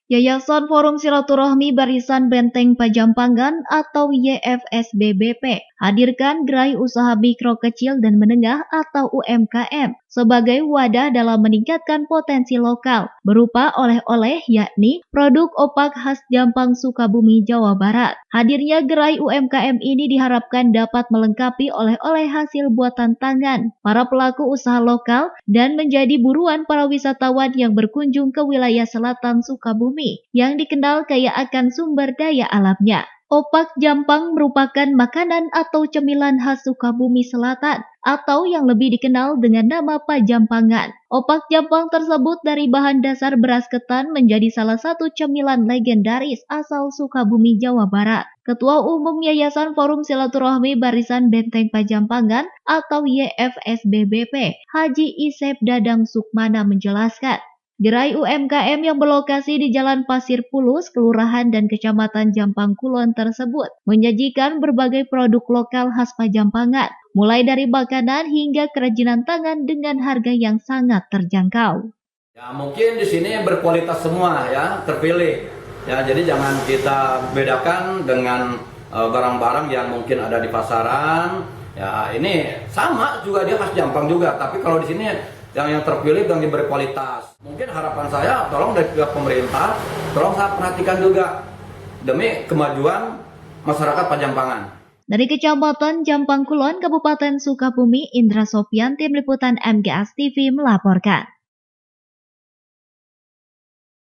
Yayasan Forum Silaturahmi Barisan Benteng Pajampangan atau YFSBBP hadirkan gerai usaha mikro kecil dan menengah atau UMKM sebagai wadah dalam meningkatkan potensi lokal berupa oleh-oleh yakni produk opak khas Jampang Sukabumi, Jawa Barat. Hadirnya gerai UMKM ini diharapkan dapat melengkapi oleh-oleh hasil buatan tangan para pelaku usaha lokal dan menjadi buruan para wisatawan yang berkunjung ke wilayah selatan Sukabumi yang dikenal kaya akan sumber daya alamnya. Opak Jampang merupakan makanan atau cemilan khas Sukabumi Selatan atau yang lebih dikenal dengan nama Pajampangan. Opak Jampang tersebut dari bahan dasar beras ketan menjadi salah satu cemilan legendaris asal Sukabumi, Jawa Barat. Ketua Umum Yayasan Forum Silaturahmi Barisan Benteng Pajampangan atau YFSBBP, Haji Isep Dadang Sukmana menjelaskan, gerai UMKM yang berlokasi di Jalan Pasir Pulus, Kelurahan dan Kecamatan Jampang Kulon tersebut menyajikan berbagai produk lokal khas Pajampangan, mulai dari makanan hingga kerajinan tangan dengan harga yang sangat terjangkau. Ya, mungkin di sini berkualitas semua ya, terpilih. Ya, jadi jangan kita bedakan dengan barang-barang yang mungkin ada di pasaran. Ya, ini sama juga dia khas Jampang juga, tapi kalau di sini yang terpilih dan berkualitas. Mungkin harapan saya, tolong dari pihak pemerintah, tolong saya perhatikan juga demi kemajuan masyarakat Pajampangan. Dari Kecamatan Jampang Kulon, Kabupaten Sukabumi, Indra Sopyan, Tim Liputan MGS TV melaporkan.